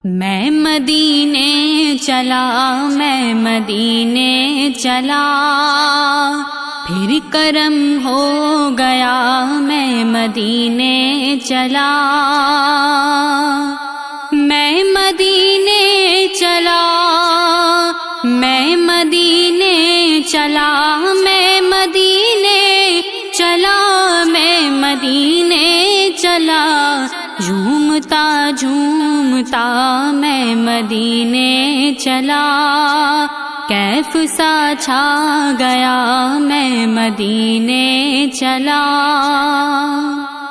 मैं मदीने चला, मैं मदीने चला, फिर करम हो गया, मैं मदीने चला। मैं मदीने चला, मैं मदीने चला, मैं मदीने चला, मैं मदीने चला, झूमता झूमता मैं मदीने चला। कैफ सा छा गया, मैं मदीने चला।